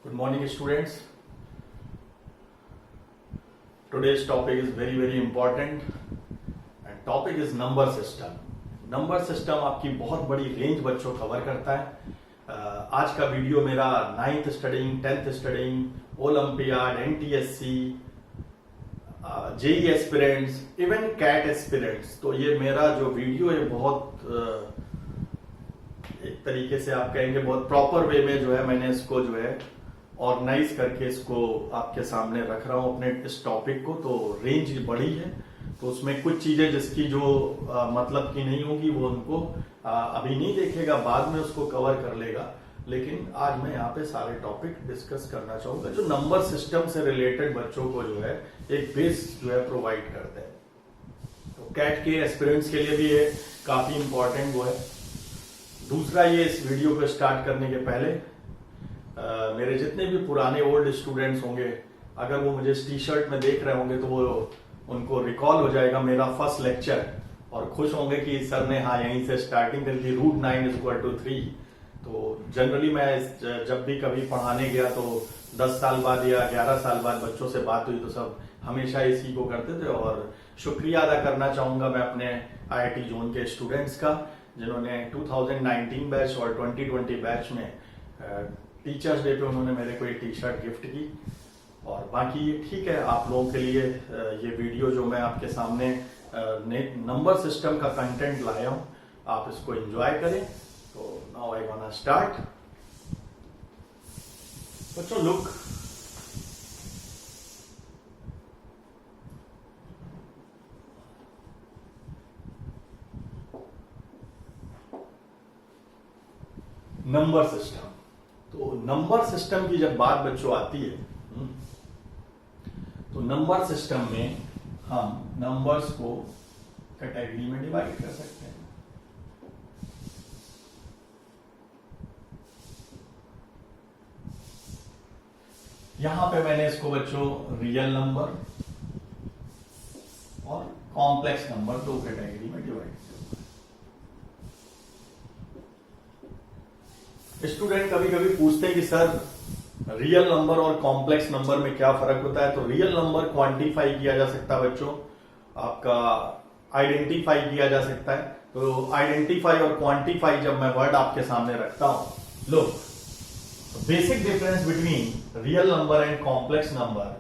Good morning, students. Today's topic is very important and topic is number system. Number system आपकी बहुत बड़ी range बच्चों cover करता है। आज का वीडियो मेरा 9th studying, 10th studying, olympiad, NTSC, JEE aspirants, even CAT aspirants. तो ये मेरा जो वीडियो है बहुत एक तरीके से आप कहेंगे बहुत प्रॉपर वे में जो है मैंने इसको जो है ऑर्गेनाइज करके इसको आपके सामने रख रहा हूं अपने इस टॉपिक को। तो रेंज बड़ी है तो उसमें कुछ चीजें जिसकी जो मतलब की नहीं होगी वो उनको अभी नहीं देखेगा, बाद में उसको कवर कर लेगा। लेकिन आज मैं यहाँ पे सारे टॉपिक डिस्कस करना चाहूंगा जो नंबर सिस्टम से रिलेटेड बच्चों को जो है एक बेस जो है प्रोवाइड करते हैं। तो कैट के एस्पिरेंट्स के लिए भी ये काफी इंपॉर्टेंट वो है। दूसरा, ये इस वीडियो को स्टार्ट करने के पहले मेरे जितने भी पुराने ओल्ड स्टूडेंट्स होंगे, अगर वो मुझे इस टी शर्ट में देख रहे होंगे तो वो उनको रिकॉल हो जाएगा मेरा फर्स्ट लेक्चर और खुश होंगे कि सर ने यहीं से स्टार्टिंग कर दी, √9 = 3। तो जनरली मैं जब भी कभी पढ़ाने गया तो 10 साल बाद या 11 साल बाद बच्चों से बात हुई तो सब हमेशा इसी को करते थे। और शुक्रिया अदा करना चाहूंगा मैं अपने IIT जोन के स्टूडेंट्स का जिन्होंने 2019 बैच और 2020 बैच में टीचर्स डे पे उन्होंने मेरे को एक टी शर्ट गिफ्ट की। और बाकी ठीक है, आप लोगों के लिए ये वीडियो जो मैं आपके सामने नंबर सिस्टम का कंटेंट लाया हूं, आप इसको एंजॉय करें। तो now I want to start. बच्चों लुक, नंबर सिस्टम। तो नंबर सिस्टम की जब बात बच्चों आती है तो नंबर सिस्टम में हम नंबर्स को कैटेगरी में डिवाइड कर सकते हैं। यहां पे मैंने इसको बच्चों रियल नंबर और कॉम्प्लेक्स नंबर दो कैटेगरी में डिवाइड किया। स्टूडेंट कभी कभी पूछते हैं कि सर रियल नंबर और कॉम्प्लेक्स नंबर में क्या फर्क होता है। तो रियल नंबर क्वांटिफाई किया जा सकता है बच्चों, आपका आइडेंटिफाई किया जा सकता है। तो आइडेंटिफाई और क्वांटिफाई जब मैं वर्ड आपके सामने रखता हूं, look, basic difference between real number and complex number.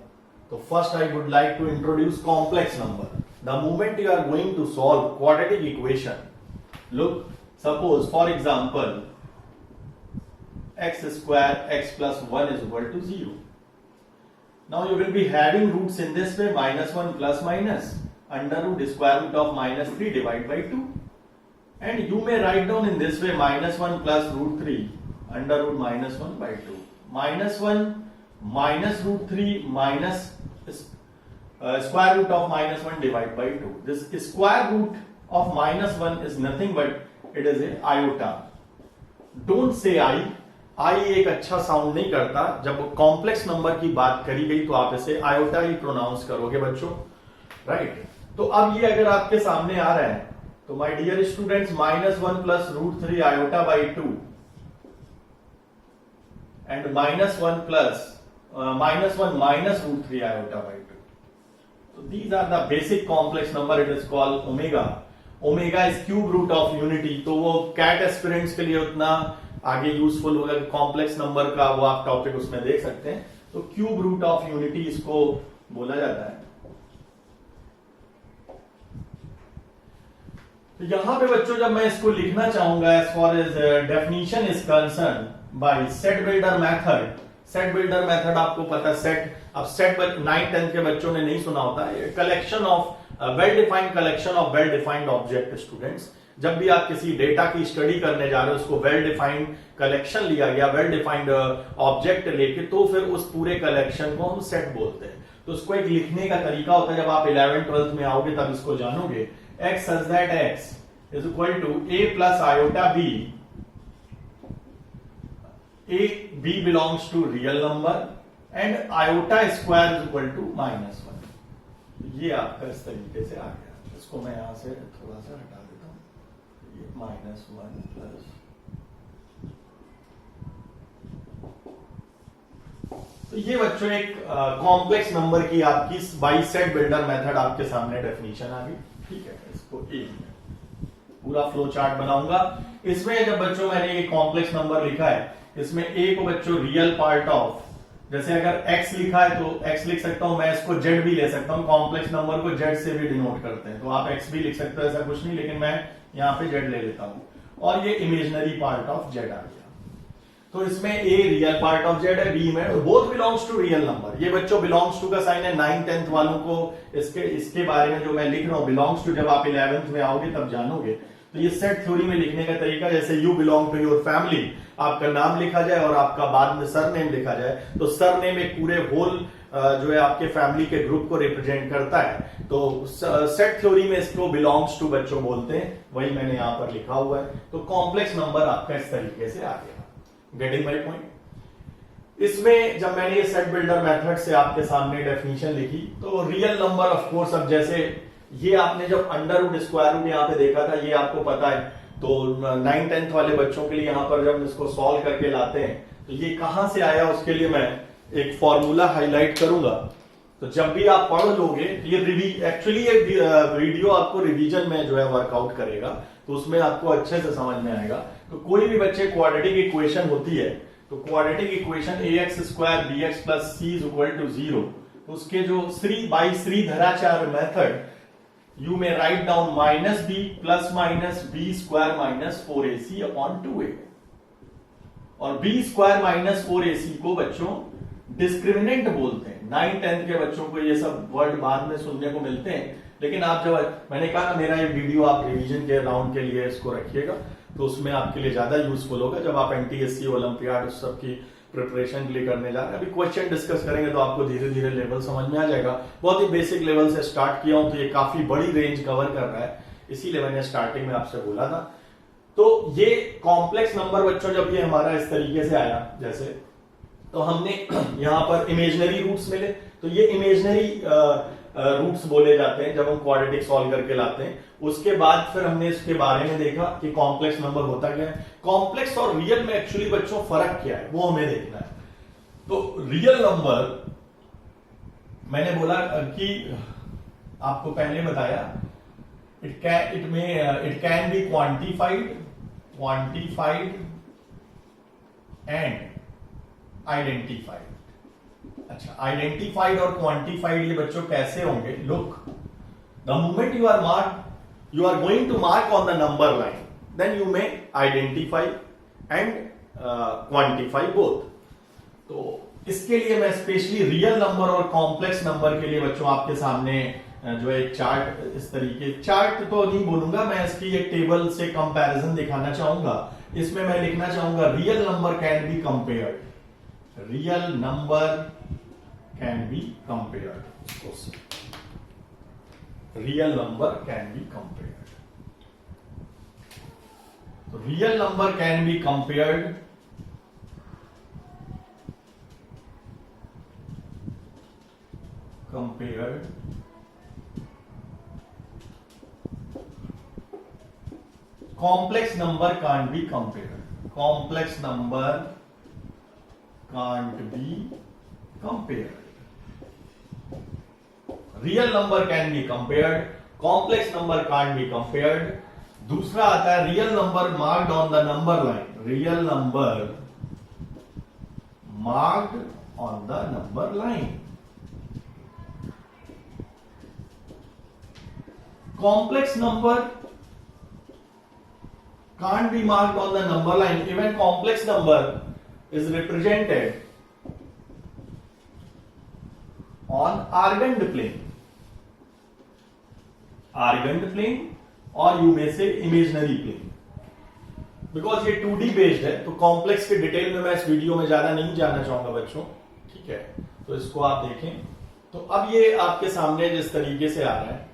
तो first I would like to introduce complex number. The moment you are going to solve quadratic equation, look, suppose for example x square x plus 1 is equal to 0. Now you will be having roots in this way, -1 plus minus under root square root of -3 divided by 2, and you may write down in this way -1 plus √3 under root -1 by 2, -1 minus √3 minus square root of -1 divided by 2. This square root of -1 is nothing but it is a iota. Don't say आई एक अच्छा sound नहीं करता। जब complex number की बात करी गई तो आप इसे आयोटा ही प्रोनाउंस करोगे बच्चों, राइट। तो अब ये अगर आपके सामने आ रहा है तो my dear students, -1 plus √3 iota by 2 and -1 plus -1 minus √3 iota by 2. So these are the basic complex number. It is called omega. Omega is cube root of unity. तो वो कैट एस्पिरेंट्स के लिए उतना आगे यूजफुल होगा कि complex number का वो आप टॉपिक उसमें देख सकते हैं। तो क्यूब रूट ऑफ यूनिटी इसको बोला जाता है। तो यहां पे बच्चों जब मैं इसको लिखना चाहूंगा as far as definition is concern by set builder method. Set builder method आपको पता है, सेट, अब सेट 9th 10th के बच्चों ने नहीं सुना होता है। Collection of well defined collection of well defined object. Students जब भी आप किसी डेटा की स्टडी करने जा रहे हो, उसको वेल डिफाइंड कलेक्शन लिया गया, वेल डिफाइंड ऑब्जेक्ट लेके, तो फिर उस पूरे कलेक्शन को हम सेट बोलते हैं। तो उसको एक लिखने का तरीका होता है, जब आप 11th 12th में आओगे तब इसको जानोगे। x such that x is equal to a plus iota b. b belongs to real number and iota square is equal to -1. ये आपका इस तरीके से आ गया। इसको मैं यहां से थोड़ा सा हटा देता हूं। -1 plus तो ये बच्चों एक कॉम्प्लेक्स नंबर की आपकी बाई सेट बिल्डर मेथड आपके सामने डेफिनेशन आ गई। ठीक है, इसको ए पूरा फ्लो चार्ट बनाऊंगा। इसमें जब बच्चों मैंने ये कॉम्प्लेक्स नंबर लिखा है, इसमें ए को बच्चों रियल पार्ट ऑफ, जैसे अगर x लिखा है तो x लिख सकता हूं, मैं इसको z भी ले सकता हूं, कॉम्प्लेक्स नंबर को z से भी डिनोट करते हैं, तो आप x भी लिख सकते हो, ऐसा कुछ नहीं, लेकिन मैं यहां पे z ले लेता हूं। और ये इमेजिनरी पार्ट ऑफ z आ गया। तो इसमें a real part of z है, b में both belongs to real number. ये बच्चों बिलोंग्स टू का साइन है, 9th 10th वालों को इसके बारे में जो मैं लिख रहा हूं बिलोंग्स टू, जब आप 11th में आओगे तब जानोगे। तो ये सेट थ्योरी में लिखने का तरीका, जैसे you belong to your family, आपका नाम लिखा जाए और आपका बाद में सरनेम लिखा जाए, तो सरनेम एक पूरे होल जो है आपके फैमिली के ग्रुप को रिप्रेजेंट करता है। तो सेट थ्योरी में इसको बिलोंग्स टू बच्चों बोलते हैं, वही मैंने यहां पर लिखा हुआ है। तो कॉम्प्लेक्स नंबर आपका इस तरीके से आ गया। Getting my point? इसमें जब मैंने ये सेट बिल्डर मेथड से आपके सामने डेफिनेशन लिखी, तो रियल नंबर ऑफ कोर्स, अब जैसे ये आपने जब अंडर रूट स्क्वायर रूट यहां पे देखा था, ये आपको पता है, तो 9th 10th वाले बच्चों के लिए यहां पर जब इसको सॉल्व करके लाते हैं तो ये कहां से आया, उसके लिए मैं एक फॉर्मूला हाईलाइट करूंगा। तो जब भी आप पढ़ लोगे, ये एक्चुअली ये वीडियो आपको रिवीजन में जो है वर्कआउट करेगा, तो उसमें आपको अच्छे से समझ में आएगा। तो कोई भी बच्चे क्वाड्रेटिक इक्वेशन होती है, तो quadratic equation ax square bx plus c is equal to 0, उसके जो Shridharacharya method, you may write down minus b plus minus b square minus 4ac upon 2a, और b square minus 4ac को बच्चों discriminant बोलते हैं। 9th 10th के बच्चों को ये सब वर्ड बाद में सुनने को मिलते हैं, लेकिन आप जब, मैंने कहा ना मेरा ये वीडियो आप रिवीजन के राउंड के लिए इसको रखिएगा, तो उसमें आपके लिए ज्यादा यूजफुल होगा जब आप एनटीएससी ओलंपियाड उस सब की प्रिपरेशन के लिए करने जा रहे हैं। अभी क्वेश्चन डिस्कस करेंगे तो आपको धीरे धीरे लेवल समझ में आ जाएगा। बहुत ही बेसिक लेवल से स्टार्ट किया हूं, तो ये काफी बड़ी रेंज कवर कर रहा है, इसीलिए मैंने स्टार्टिंग में आपसे बोला था। तो ये कॉम्प्लेक्स नंबर बच्चों जब ये हमारा इस तरीके से आया, जैसे तो हमने यहां पर इमेजिनरी रूट्स मिले, तो ये इमेजिनरी रूट्स बोले जाते हैं जब हम क्वाड्रेटिक सॉल्व करके लाते हैं। उसके बाद फिर हमने इसके बारे में देखा कि कॉम्प्लेक्स नंबर होता क्या है, कॉम्प्लेक्स और रियल में एक्चुअली बच्चों फर्क क्या है वो हमें देखना है। तो रियल नंबर मैंने बोला कि आपको पहले बताया, it can be quantified and identified. अच्छा, आइडेंटिफाइड और क्वांटिफाइड ये बच्चों कैसे होंगे? Look, the moment you are going to mark on the number line, then you may identify and quantify both. तो इसके लिए मैं स्पेशली रियल नंबर और कॉम्प्लेक्स नंबर के लिए बच्चों आपके सामने जो है एक चार्ट, इस तरीके, चार्ट तो नहीं बोलूंगा मैं, इसकी एक टेबल से कंपैरिजन दिखाना चाहूंगा। इसमें मैं लिखना चाहूंगा real number can be compared, real number can be compared, real number can be compared. तो real number can be compared complex number can't be compared, complex number can't be compared, real number can be compared, complex number can't be compared। दूसरा आता है real number marked on the number line, real number marked on the number line. complex number can't be marked on the number line, even complex number is represented on argand plane, or you may say imaginary plane, because ये 2D based है। तो complex के detail में मैं इस video में ज्यादा नहीं जानना चाहूंगा बच्चों, ठीक है, तो इसको आप देखें। तो अब ये आपके सामने जिस तरीके से आ रहा है,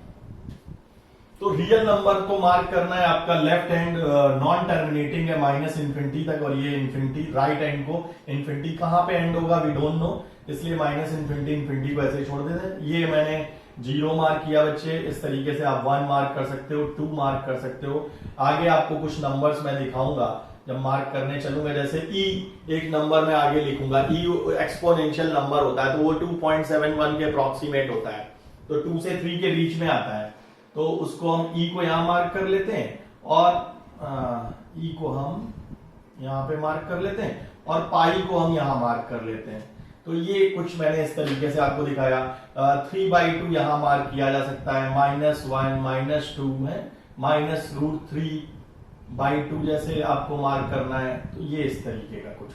तो रियल नंबर को मार्क करना है आपका लेफ्ट हैंड नॉन टर्मिनेटिंग है माइनस इंफिनिटी तक, और ये इंफिनिटी, राइट हैंड को इंफिनिटी कहां पे एंड होगा वी डोंट नो, इसलिए माइनस इंफिनिटी को ऐसे छोड़ देते हैं। ये मैंने 0 मार्क किया बच्चे, इस तरीके से आप 1 मार्क कर सकते हो, 2 मार्क कर सकते हो। आगे आपको कुछ नंबर्स मैं दिखाऊंगा जब मार्क करने चलूंगा, जैसे ई एक नंबर में आगे लिखूंगा, ई एक्सपोनेंशियल नंबर होता है तो वो 2.71 के अप्रोक्सीमेट होता है, तो 2 से 3 के बीच में आता है, तो उसको हम ई को यहां मार्क कर लेते हैं और ई को हम यहां पे मार्क कर लेते हैं और पाई को हम यहां मार्क कर लेते हैं। तो ये कुछ मैंने इस तरीके से आपको दिखाया। 3/2 यहां मार्क किया जा सकता है, -1 -2 है, -√3/2 जैसे आपको मार्क करना है, तो ये इस तरीके का कुछ।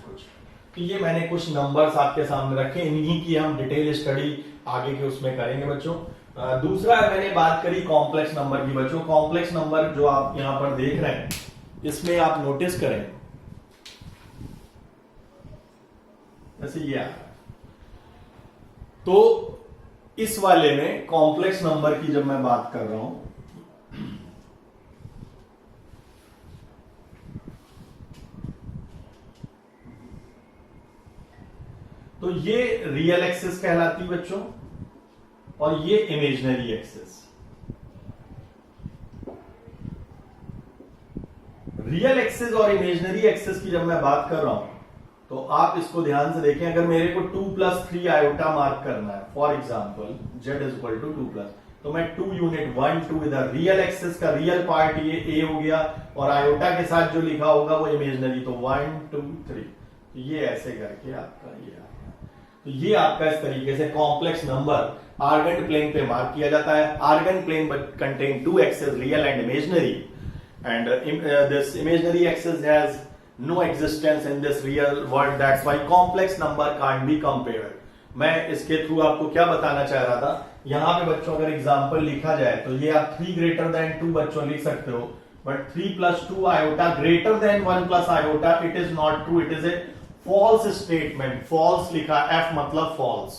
तो ये मैंने कुछ नंबर्स आपके सामने रखे, इन्हीं की हम डिटेल स्टडी आगे के उसमें करेंगे बच्चों। दूसरा मैंने बात करी कॉम्प्लेक्स नंबर की बच्चों। कॉम्प्लेक्स नंबर जो आप यहां पर देख रहे हैं, इसमें आप नोटिस करें जैसे ये आ रहा है, तो इस वाले में कॉम्प्लेक्स नंबर की जब मैं बात कर रहा हूं, तो ये रियल एक्सिस कहलाती बच्चों और ये इमेजिनरी एक्सिस। रियल एक्सिस और इमेजिनरी एक्सिस की जब मैं बात कर रहा हूं, तो आप इसको ध्यान से देखें। अगर मेरे को 2 + 3 आयोटा मार्क करना है, फॉर एग्जाम्पल z = 2+, तो मैं 2 यूनिट 1 2 इधर रियल एक्सिस का रियल पार्ट ये a हो गया और आयोटा के साथ जो लिखा होगा वो इमेजिनरी, तो 1 2 3, तो ये ऐसे करके आपका ये आता है। तो ये आपका इस तरीके से कॉम्प्लेक्स नंबर आर्गन प्लेन पे मार्क किया जाता है। Argand plane contain 2 axis, real and imaginary, and this imaginary axis has no existence in this real world, that's why complex number can't be compared। मैं इसके थ्रू आपको क्या बताना चाह रहा था, यहां पे बच्चों अगर एग्जांपल लिखा जाए तो ये आप 3 > 2 बच्चों लिख सकते हो, but 3 + 2 iota greater than 1 + iota, it is not true, it is a false statement. False लिखा, एफ मतलब फॉल्स,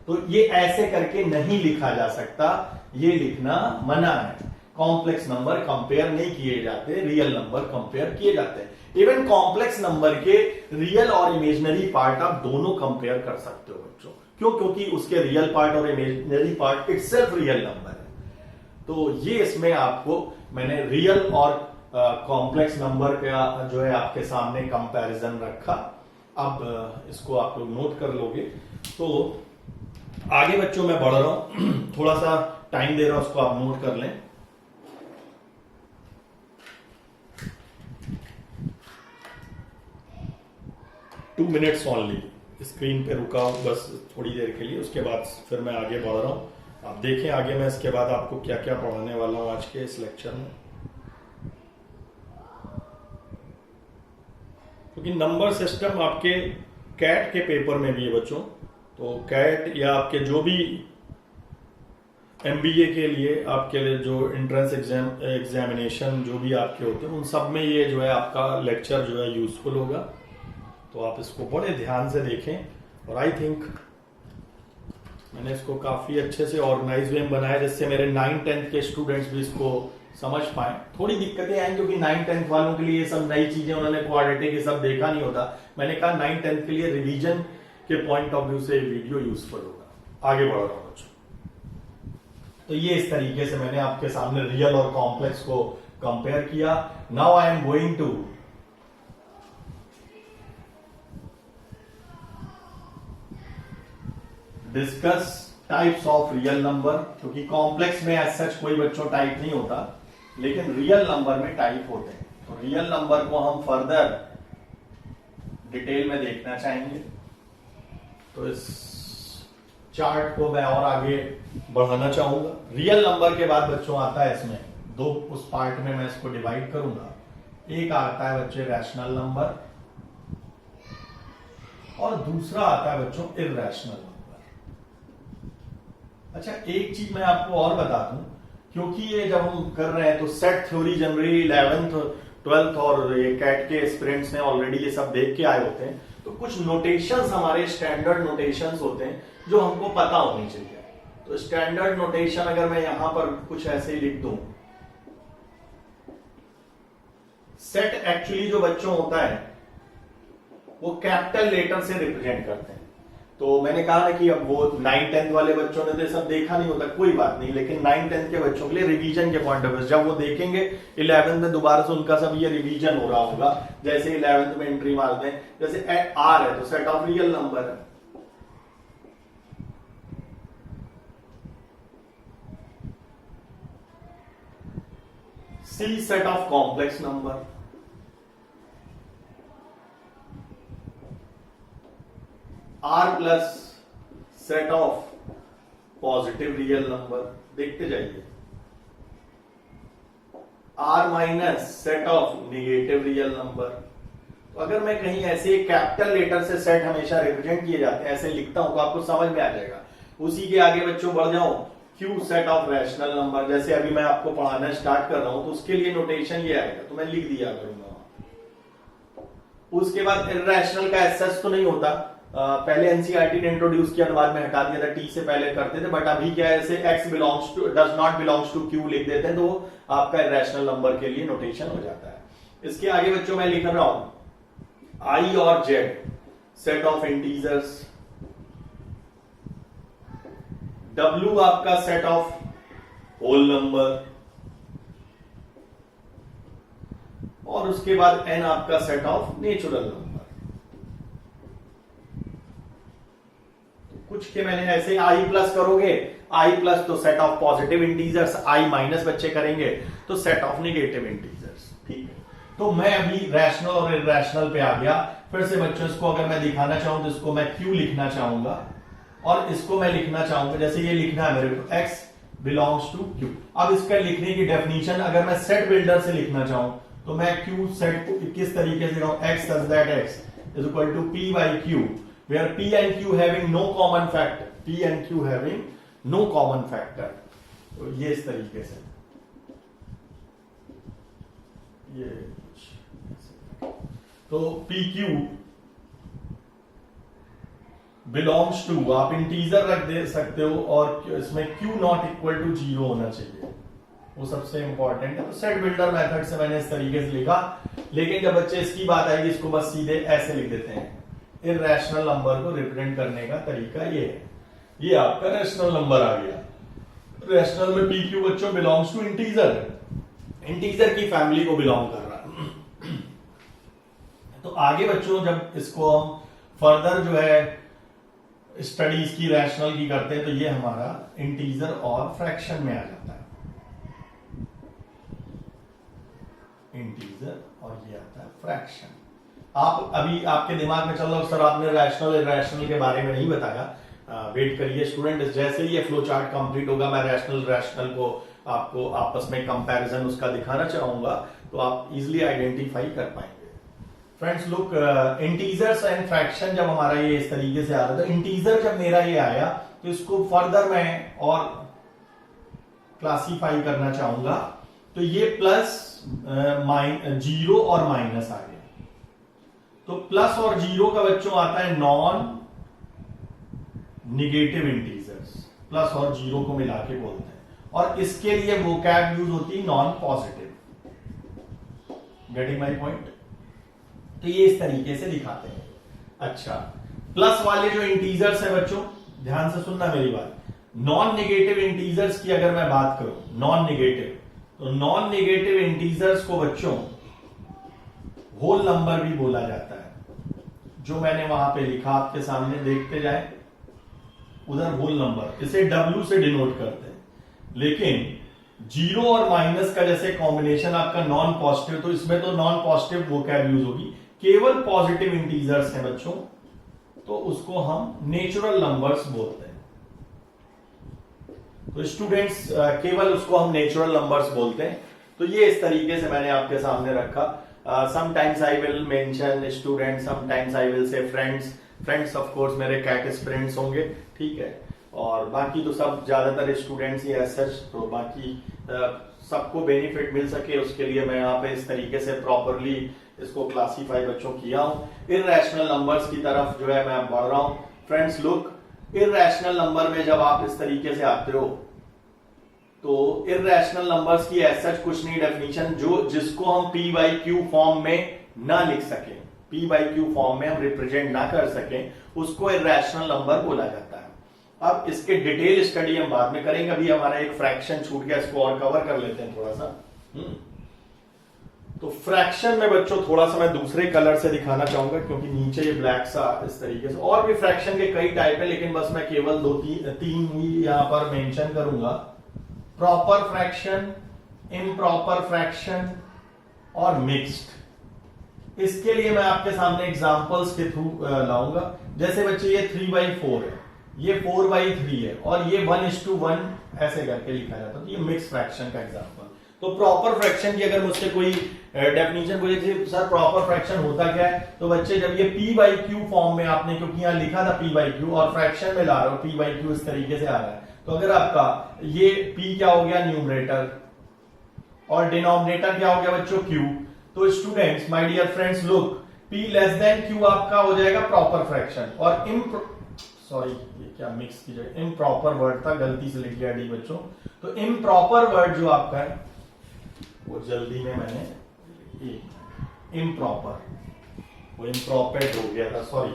तो ये ऐसे करके नहीं लिखा जा सकता, ये लिखना मना है। कॉम्प्लेक्स नंबर कंपेयर नहीं किए जाते, रियल नंबर कंपेयर किए जाते हैं। इवन कॉम्प्लेक्स नंबर के रियल और इमेजिनरी पार्ट आप दोनों कंपेयर कर सकते हो बच्चों। क्यों? क्योंकि उसके रियल पार्ट और imaginary part itself real number है। तो ये इसमें आपको मैंने रियल और कॉम्प्लेक्स नंबर का जो है आपके सामने कंपैरिजन रखा। अब इसको आप लोग नोट कर लोगे। तो आगे बच्चों मैं बढ़ रहा हूं, थोड़ा सा टाइम दे रहा हूं, उसको आप नोट कर लें। टू मिनट्स ओनली स्क्रीन पे रुका हूं बस थोड़ी देर के लिए, उसके बाद फिर मैं आगे बढ़ रहा हूं। आप देखें आगे मैं इसके बाद आपको क्या क्या पढ़ाने वाला हूं आज के इस लेक्चर में, क्योंकि नंबर सिस्टम आपके कैट के पेपर में भी है बच्चों। तो कैट या आपके जो भी एमबीए के लिए आपके लिए जो एंट्रेंस एग्जामिनेशन जो भी आपके होते हैं, उन सब में ये जो है आपका लेक्चर जो है यूजफुल होगा। तो आप इसको बड़े ध्यान से देखें। और आई थिंक मैंने इसको काफी अच्छे से ऑर्गेनाइज वे में बनाया, जिससे मेरे 9th 10th के स्टूडेंट्स भी इसको समझ पाए। थोड़ी दिक्कतें आई क्योंकि 9th 10th वालों के लिए ये सब नई चीजें, उन्होंने क्वाड्रेटिक ये सब देखा नहीं होता। मैंने कहा 9th 10th के लिए रिवीजन के पॉइंट ऑफ व्यू से वीडियो यूजफुल होगा। आगे बढ़ रहा हूं बच्चों। तो ये इस तरीके से मैंने आपके सामने रियल और कॉम्प्लेक्स को कंपेयर किया। Now I am going to discuss types of real number, क्योंकि कॉम्प्लेक्स में एज सच कोई बच्चों टाइप नहीं होता, लेकिन रियल नंबर में टाइप होते हैं। तो रियल नंबर को हम फर्दर डिटेल में देखना चाहेंगे। तो इस चार्ट को मैं और आगे बढ़ाना चाहूंगा। रियल नंबर के बाद बच्चों आता है इसमें दो, उस पार्ट में मैं इसको डिवाइड करूंगा। एक आता है बच्चे रैशनल नंबर और दूसरा आता है बच्चों इर्रेशनल नंबर। अच्छा, एक चीज मैं आपको और बता दूं, क्योंकि ये जब हम कर रहे हैं तो set theory generally 11th 12th और ये कैट के एस्पिरेंट्स ने ऑलरेडी ये सब देख के आए होते हैं। तो कुछ नोटेशंस हमारे स्टैंडर्ड नोटेशंस होते हैं जो हमको पता होनी चाहिए। तो स्टैंडर्ड नोटेशन अगर मैं यहां पर कुछ ऐसे ही लिख दूं, सेट एक्चुअली जो बच्चों होता है वो कैपिटल लेटर से रिप्रेजेंट करते हैं। तो मैंने कहा ना कि अब वो 9-10 वाले बच्चों ने तो सब देखा नहीं होता, कोई बात नहीं, लेकिन 9-10 के बच्चों के लिए रिवीजन के पॉइंट ऑफ व्यू जब वो देखेंगे 11th में दोबारा से उनका सब ये रिवीजन हो रहा होगा। जैसे 11th में एंट्री मारते हैं, जैसे आर है तो सेट ऑफ रियल नंबर है, C set of complex number, R plus set of positive real number, देखते जाइए, R minus set of negative real number. तो अगर मैं कहीं ऐसे कैपिटल लेटर से सेट हमेशा रिप्रेजेंट किए जाते हैं, ऐसे लिखता हूं तो आपको समझ में आ जाएगा। उसी के आगे बच्चों बढ़ जाऊं, Q set of rational number, जैसे अभी मैं आपको पढ़ाना स्टार्ट कर रहा हूं तो उसके लिए नोटेशन ये आएगा, तो मैं लिख दिया करूंगा। उसके बाद इर्रेशनल का एसेस तो नहीं होता, पहले एनसीईआरटी ने इंट्रोड्यूस किया, बाद में हटा दिया था, टी से पहले करते थे, बट अभी क्या है, ऐसे X belongs to does not belongs to Q लिख देते हैं तो वो आपका इर्रेशनल नंबर के लिए नोटेशन हो जाता है। इसके आगे बच्चों मैं लिख रहा हूं आई और Z set of integers, W आपका सेट ऑफ होल नंबर, और उसके बाद एन आपका सेट ऑफ नेचुरल नंबर। कुछ के मैंने ऐसे आई प्लस करोगे, आई प्लस तो set of positive integers, I minus बच्चे करेंगे तो सेट ऑफ निगेटिव इंटीजर्स। ठीक है, तो मैं अभी रैशनल और इर्रेशनल पे आ गया। फिर से बच्चों इसको अगर मैं दिखाना चाहूं तो इसको मैं क्यू लिखना चाहूंगा और इसको मैं लिखना चाहूंगा, जैसे ये लिखना है मेरे को एक्स बिलोंग्स टू क्यू। अब इसका लिखने की डेफिनेशन अगर मैं सेट बिल्डर से लिखना चाहूं तो मैं क्यू सेट को किस तरीके से लिखूं, X such that X is equal to P by Q, where P and Q having no common factor, P and Q having no common factor। तो ये इस तरीके से, ये तो PQ बिलोंग्स टू, आप इंटीजर रख दे सकते हो और इसमें Q नॉट इक्वल टू 0 होना चाहिए, वो सबसे इंपॉर्टेंट है। तो सेट बिल्डर मेथड से मैंने इस तरीके से लिखा, लेकिन जब बच्चे इसकी बात आएगी इसको बस सीधे ऐसे लिख देते हैं। इर्रेशनल नंबर को रिप्रेजेंट करने का तरीका ये है, ये आपका रैशनल नंबर आ गया। रैशनल में पी क्यू बच्चों बिलोंग्स टू इंटीजर, इंटीजर की फैमिली को बिलोंग कर रहा। तो आगे बच्चों जब इसको हम फर्दर जो है स्टडीज की रैशनल की करते हैं तो ये हमारा इंटीजर और फ्रैक्शन में आ जाता है, इंटीजर और ये आता है फ्रैक्शन। आप अभी आपके दिमाग में चल रहा सर आपने रैशनल इर्रेशनल के बारे में नहीं बताया, वेट करिए स्टूडेंट, जैसे ही ये फ्लो चार्ट कंप्लीट होगा मैं रैशनल को आपको आपस में कंपैरिजन उसका दिखाना चाहूंगा तो आप इजीली आइडेंटिफाई कर पाएंगे। Friends look, integers and fraction जब हमारा ये इस तरीके से आ रहा था, इंटीजर जब मेरा ये आया तो इसको फर्दर मैं और क्लासीफाई करना चाहूंगा, तो ये प्लस 0 और माइनस आ गया। तो प्लस और 0 का बच्चों आता है नॉन निगेटिव इंटीजर्स, प्लस और 0 को मिला के बोलते हैं, और इसके लिए वोकैब यूज होती है non positive. Getting my point? तो ये इस तरीके से दिखाते हैं। अच्छा, प्लस वाले जो इंटीजर्स है बच्चों ध्यान से सुनना मेरी बात, नॉन निगेटिव इंटीजर्स की अगर मैं बात करूं, नॉन निगेटिव, तो नॉन निगेटिव इंटीजर्स को बच्चों होल नंबर भी बोला जाता है। जो मैंने वहां पे लिखा आपके सामने देखते जाए, उधर होल नंबर, इसे W से डिनोट करते हैं, लेकिन 0 और माइनस का जैसे कॉम्बिनेशन आपका नॉन पॉजिटिव, तो इसमें तो नॉन पॉजिटिव वोकैब यूज होगी। केवल पॉजिटिव इंटीजर्स हैं बच्चों तो उसको हम नेचुरल नंबर्स बोलते हैं। तो स्टूडेंट्स केवल उसको हम नेचुरल नंबर्स बोलते हैं। तो ये इस तरीके से मैंने आपके सामने रखा। Sometimes I will mention student, sometimes I will say friends of course मेरे कैट स्टूडेंट्स होंगे, ठीक है, और बाकी तो सब ज्यादातर स्टूडेंट्स ही सच, तो बाकी सबको बेनिफिट मिल सके उसके लिए मैं यहाँ पे इस तरीके से प्रॉपरली इसको क्लासीफाई बच्चों किया हूं। इर्रेशनल नंबर्स की तरफ जो है मैं बढ़ रहा हूं। फ्रेंड्स लुक, इर्रेशनल नंबर में जब आप इस तरीके से आते हो तो इर्रेशनल नंबर्स की एज सच कुछ नहीं डेफिनेशन, जो जिसको हम P बाई Q फॉर्म में ना लिख सके, p बाई क्यू फॉर्म में हम रिप्रेजेंट ना कर सकें, उसको इर्रेशनल नंबर बोला जाता है। अब इसके डिटेल स्टडी हम बाद में करेंगे, अभी हमारा एक फ्रैक्शन छूट गया, इसको और कवर कर लेते हैं थोड़ा सा। तो फ्रैक्शन में बच्चों थोड़ा सा मैं दूसरे कलर से दिखाना चाहूंगा, क्योंकि नीचे ये ब्लैक सा इस तरीके से, और भी फ्रैक्शन के कई टाइप है, लेकिन बस मैं केवल तीन ही यहां पर मेंशन करूंगा। प्रॉपर फ्रैक्शन, इम्प्रॉपर फ्रैक्शन और मिक्स्ड। इसके लिए मैं आपके सामने एग्जांपल्स के थ्रू लाऊंगा। जैसे बच्चे ये 3/4 है, ये 4/3 है, और ये 1:1 ऐसे करके लिखा जाता है, तो ये मिक्स फ्रैक्शन का एग्जांपल। तो प्रॉपर फ्रैक्शन की अगर मुझसे कोई डेफिनेशन पूछे सर प्रॉपर फ्रैक्शन होता क्या है, तो बच्चे जब ये p/q फॉर्म में आपने, क्योंकि यहां लिखा था p/q और फ्रैक्शन में ला रहे हो p/q इस तरीके से आ रहा है, तो अगर आपका ये p क्या हो गया न्यूमरेटर और डिनोमिनेटर क्या हो गया बच्चों q, तो students my dear friends look, p less than q आपका हो जाएगा प्रॉपर फ्रैक्शन, और सॉरी ये क्या मिक्स की जगह इम्प्रॉपर वर्ड था, गलती से लिख दिया डी बच्चों। तो इम्प्रॉपर वर्ड जो आपका है वो जल्दी में मैंने इम्प्रॉपर, वो इम्प्रॉपेट हो गया था, सॉरी।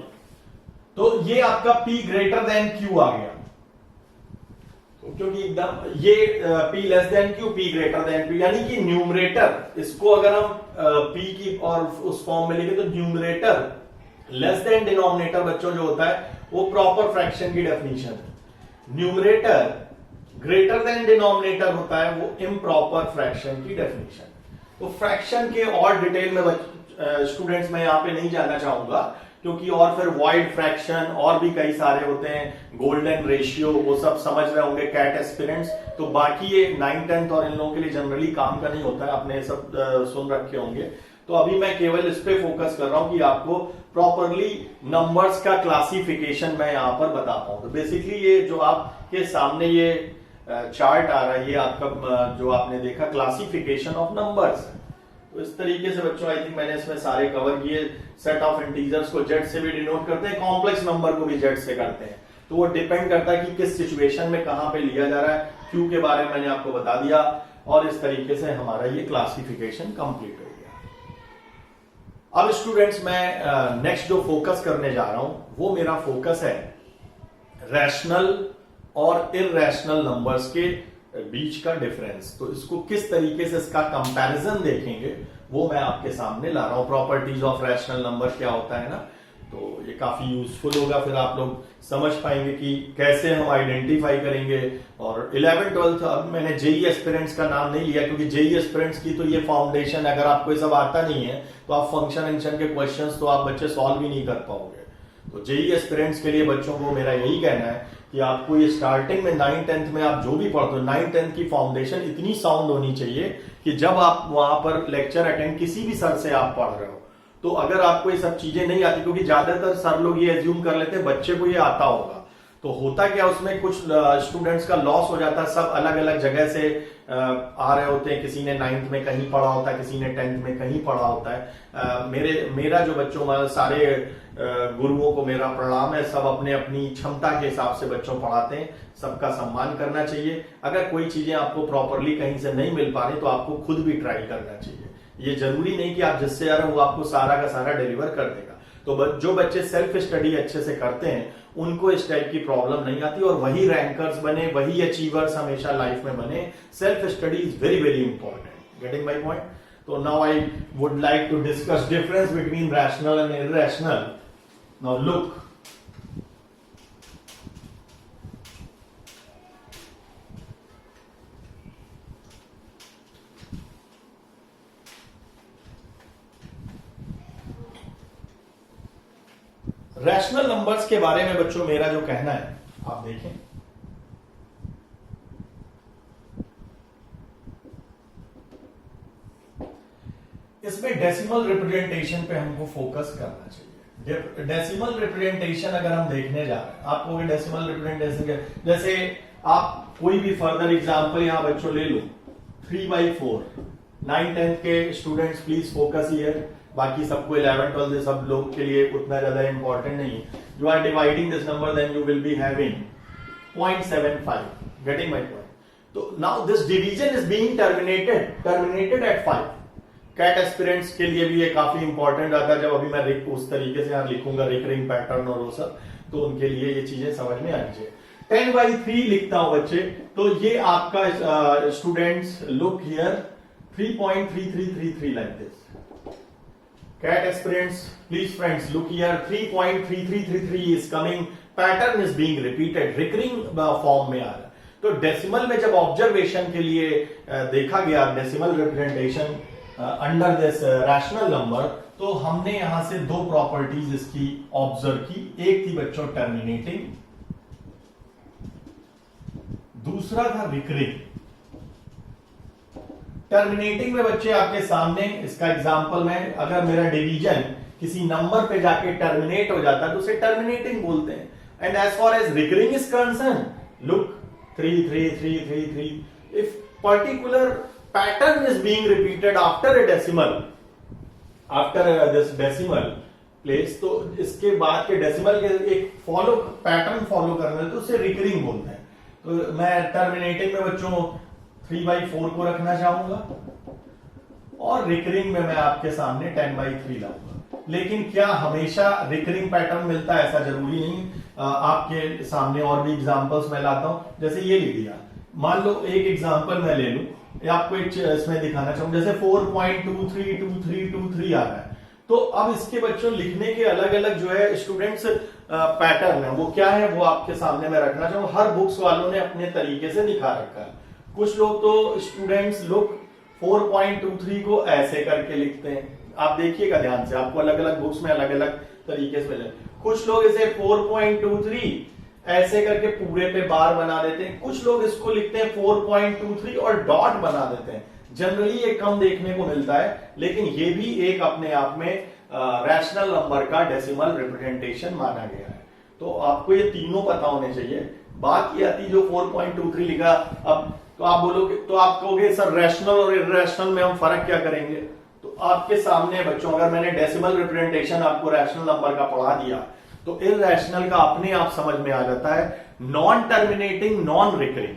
तो ये आपका p ग्रेटर देन q आ गया, तो क्योंकि एकदम ये p less than q, p greater than q, यानी कि न्यूमरेटर, इसको अगर हम p की और उस फॉर्म में लिखे तो न्यूमरेटर लेस देन डिनोमिनेटर बच्चों जो होता है वो प्रॉपर फ्रैक्शन की डेफिनेशन है। न्यूमरेटर ग्रेटर देन डिनोमिनेटर होता है वो इम्प्रॉपर फ्रैक्शन की डेफिनेशन। तो फ्रैक्शन के और डिटेल में स्टूडेंट्स मैं यहां पे नहीं जाना चाहूंगा, क्योंकि और फिर वॉइड फ्रैक्शन और भी कई सारे होते हैं, गोल्डन रेशियो, वो सब समझ रहे होंगे कैट एस्पिरेंट्स। तो बाकी ये 9th 10th और इन लोगों के लिए जनरली काम का नहीं होता है, आपने सब सुन रखे होंगे। तो अभी मैं केवल इस पे फोकस कर रहा हूं कि आपको प्रॉपरली नंबर्स का क्लासिफिकेशन मैं यहां पर बता पाऊं। तो बेसिकली ये जो आपके सामने ये चार्ट आ रहा है, ये आपका जो आपने देखा क्लासिफिकेशन ऑफ नंबर्स। तो इस तरीके से बच्चों आई थिंक मैंने इसमें सारे कवर किए। सेट ऑफ इंटीजर्स को जेड से भी डिनोट करते हैं, कॉम्प्लेक्स नंबर को भी जेड से करते हैं। तो वो डिपेंड करता है कि किस सिचुएशन में कहां पे लिया जा रहा है। क्यू के बारे में मैंने आपको बता दिया, और इस तरीके से हमारा ये क्लासिफिकेशन कंप्लीट हो गया। अब स्टूडेंट्स मैं नेक्स्ट जो फोकस करने जा रहा हूं वो मेरा फोकस है रैशनल और इररेशनल नंबर्स के बीच का डिफरेंस। तो इसको किस तरीके से इसका कंपैरिजन देखेंगे वो मैं आपके सामने ला रहा हूं। प्रॉपर्टीज ऑफ रैशनल नंबर क्या होता है ना, तो ये काफी यूजफुल होगा, फिर आप लोग समझ पाएंगे कि कैसे हम आइडेंटिफाई करेंगे। और 11th 12th अब मैंने जेई एस्पिरेंट्स का नाम नहीं लिया, क्योंकि जेई एस्पिरेंट्स की तो ये फाउंडेशन, अगर आपको ये सब आता नहीं है तो आप फंक्शन के क्वेश्चंस तो आप बच्चे सॉल्व भी नहीं कर पाओगे। तो जेई एस्पिरेंट्स के लिए बच्चों को मेरा यही कहना है कि आपको ये स्टार्टिंग में 9th 10th में आप जो भी पढ़ते हो, 9th 10th की फाउंडेशन इतनी साउंड होनी चाहिए कि जब आप वहां पर लेक्चर अटेंड किसी भी सर से आप पढ़ रहे हो, तो अगर आपको ये सब चीजें नहीं आती, क्योंकि ज्यादातर सर लोग ये एज्यूम कर लेते हैं बच्चे को ये आता होगा, तो होता क्या उसमें कुछ स्टूडेंट्स का लॉस हो जाता है। सब अलग अलग जगह से आ रहे होते हैं, किसी ने 9th में कहीं पढ़ा होता है, किसी ने 10th में कहीं पढ़ा होता है। मेरा जो बच्चों सारे गुरुओं को मेरा प्रणाम है, सब अपने अपनी क्षमता के हिसाब से बच्चों पढ़ाते हैं, सबका सम्मान करना चाहिए। अगर कोई चीजें आपको प्रॉपरली कहीं से नहीं मिल पा रही तो आपको खुद भी ट्राई करना चाहिए। ये जरूरी नहीं कि आप जिससे आ रहे हो वो आपको सारा का सारा डिलीवर कर देगा। तो जो बच्चे सेल्फ स्टडी अच्छे से करते हैं उनको इस टाइप की प्रॉब्लम नहीं आती, और वही रैंकर्स बने, वही अचीवर्स हमेशा लाइफ में बने। Self study is very very important. Getting my point? तो now I would like to discuss difference between rational and irrational. Now look, rational numbers के बारे में बच्चों मेरा जो कहना है आप देखें, इसमें डेसिमल रिप्रेजेंटेशन पे हमको फोकस करना चाहिए। डेसिमल रिप्रेजेंटेशन अगर हम देखने जा रहे हैं, आपको डेसिमल रिप्रेजेंटेशन जैसे आप कोई भी फर्दर एग्जांपल यहां बच्चों ले लो, 3/4। 9th 10th के स्टूडेंट्स प्लीज फोकस हियर, बाकी सबको 11th 12th सब लोग के लिए उतना ज्यादा इंपॉर्टेंट नहीं है। You are dividing this number then you will be having 0.75। Getting my point? तो now this division is being terminated at 5। CAT aspirants के लिए भी ये काफी इंपॉर्टेंट आता है। जब अभी मैं उस तरीके से यहाँ लिखूंगा रिकरिंग पैटर्न और वो सब, तो उनके लिए ये चीजें समझ में आनी चाहिए। 10/3 लिखता हूं बच्चे, तो ये आपका students look here 3.3333 like this. Cat aspirants, please friends, look here, 3.3333 is coming, pattern is being repeated, recurring form में आ रहा है। तो डेसिमल में जब ऑब्जर्वेशन के लिए देखा गया decimal representation under this rational number, तो हमने यहां से दो प्रॉपर्टीज इसकी ऑब्जर्व की। एक थी बच्चों टर्मिनेटिंग, दूसरा था रिकरिंग। टर्मिनेटिंग में बच्चे आपके सामने इसका एग्जांपल में, अगर मेरा डिवीजन किसी नंबर पे जाके टर्मिनेट हो जाता है तो उसे टर्मिनेटिंग बोलते हैं। And as far as recurring is concern, look 33333, if particular pattern is being repeated after a decimal, after this decimal place, तो इसके बाद के डेसिमल के एक पैटर्न फॉलो करना, तो उसे रिकरिंग बोलते हैं। तो मैं टर्मिनेटिंग में बच्चों 3/4 को रखना चाहूंगा और रिकरिंग में मैं आपके सामने 10/3 लाऊंगा। लेकिन क्या हमेशा रिकरिंग पैटर्न मिलता है, ऐसा जरूरी नहीं। आपके सामने और भी एग्जांपल्स मैं लाता हूं। जैसे ये लिख दिया, मान लो एक एग्जांपल मैं ले लूं, आपको एक इसमें दिखाना चाहूंगा, जैसे 4.232323 आ रहा है। तो अब इसके बच्चों लिखने के अलग अलग जो है स्टूडेंट्स पैटर्न है, वो क्या है वो आपके सामने मैं रखना चाहूंगा। हर बुक्स वालों ने अपने तरीके से दिखा रखा है। कुछ लोग तो स्टूडेंट्स लोग 4.23 को ऐसे करके लिखते हैं, आप देखिएगा ध्यान से, आपको अलग अलग बुक्स में अलग अलग तरीके से मिले। कुछ लोग इसे 4.23 ऐसे करके पूरे पे बार बना देते हैं। कुछ लोग इसको लिखते हैं 4.23 और डॉट बना देते हैं। जनरली ये कम देखने को मिलता है, लेकिन ये भी एक अपने आप में रैशनल नंबर का डेसिमल रिप्रेजेंटेशन माना गया है। तो आपको ये तीनों पता होने चाहिए। बात ये आती जो 4.23 लिखा, अब तो आप बोलोगे, तो आप कहोगे सर रैशनल और इरैशनल में हम फर्क क्या करेंगे? तो आपके सामने बच्चों, अगर मैंने डेसिमल रिप्रेजेंटेशन आपको रैशनल नंबर का पढ़ा दिया, तो इरैशनल का अपने आप समझ में आ जाता है। Non terminating, non recurring,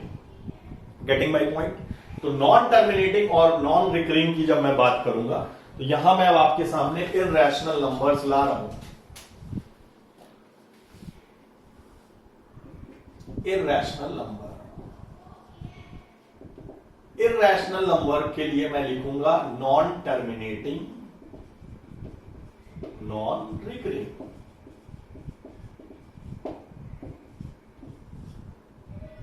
getting my point? तो नॉन टर्मिनेटिंग और नॉन रिकरिंग की जब मैं बात करूंगा, तो यहां मैं अब आपके सामने इरैशनल नंबर्स ला रहा हूं। इरैशनल नंबर, इरैशनल नंबर के लिए मैं लिखूंगा नॉन टर्मिनेटिंग, नॉन रिकरिंग।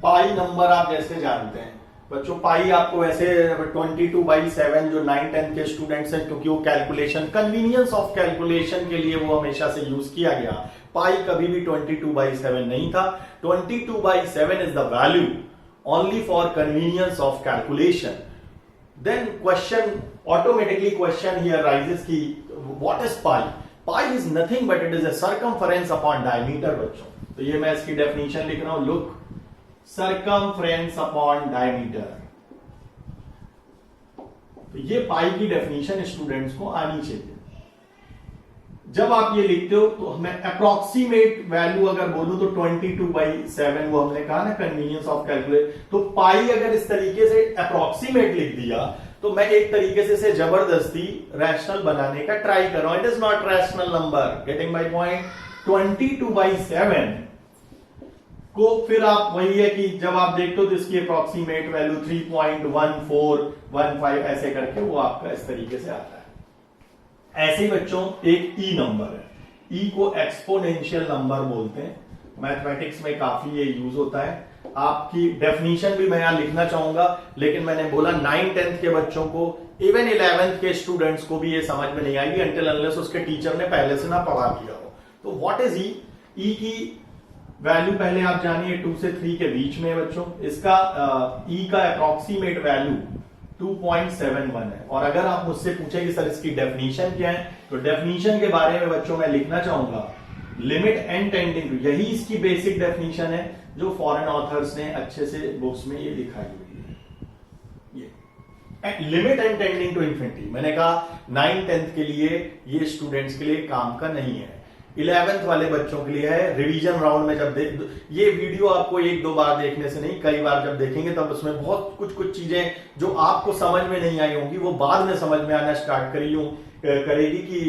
पाई नंबर आप जैसे जानते हैं बच्चों, पाई आपको वैसे 22/7 जो 9-10 के स्टूडेंट्स हैं, क्योंकि वो कैलकुलेशन, कन्वीनियंस ऑफ कैलकुलेशन के लिए वो हमेशा से यूज किया गया। पाई कभी भी 22/7 नहीं था। 22/7 is the value only for convenience of calculation. Then automatically question here arises ki what is pi? Pi is nothing but it is a circumference upon diameter बच्चों। तो ये मैं इसकी डेफिनेशन लिख रहा हूं, look, circumference upon diameter। तो ये पाई की डेफिनेशन स्टूडेंट्स को आनी चाहिए। जब आप ये लिखते हो तो मैं अप्रोक्सीमेट वैल्यू अगर बोलूं तो 22/7, वो हमने कहा ना कन्वीनियंस ऑफ कैलकुलेट। तो पाई अगर इस तरीके से अप्रोक्सीमेट लिख दिया, तो मैं एक तरीके से इसे जबरदस्ती रैशनल बनाने का ट्राई कर रहा हूं। It is not rational number, getting my point? 22/7 को फिर आप वही है कि जब आप देखते हो तो इसकी अप्रोक्सीमेट वैल्यू 3.1415 ऐसे करके वो आपका इस तरीके से आता है। ऐसे ही बच्चों एक ई नंबर है, ई को एक्सपोनेंशियल नंबर बोलते हैं। मैथमेटिक्स में काफी ये यूज होता है। आपकी डेफिनेशन भी मैं यहां लिखना चाहूंगा, लेकिन मैंने बोला 9-10 के बच्चों को, इवन 11th के स्टूडेंट्स को भी ये समझ में नहीं आएगी अंटिल अनलेस उसके टीचर ने पहले से ना पढ़ा दिया हो। तो व्हाट इज ई? ई की वैल्यू पहले आप जानिए 2 से 3 के बीच में है बच्चों। इसका ई का अप्रोक्सीमेट वैल्यू 2.71 है। और अगर आप मुझसे पूछे कि सर इसकी डेफिनेशन क्या है, तो डेफिनेशन के बारे में बच्चों मैं लिखना चाहूंगा लिमिट एन टेंडिंग टू, यही इसकी बेसिक डेफिनेशन है जो फॉरेन ऑथर्स ने अच्छे से बुक्स में ये दिखाई हुई है। ये limit N tending to infinity, मैंने कहा 9-10 के लिए ये स्टूडेंट्स के लिए काम का नहीं है। 11th वाले बच्चों के लिए है। रिवीजन राउंड में जब ये वीडियो आपको एक दो बार देखने से नहीं, कई बार जब देखेंगे तब उसमें बहुत कुछ चीजें जो आपको समझ में नहीं आई होंगी वो बाद में समझ में आना स्टार्ट करेगी कि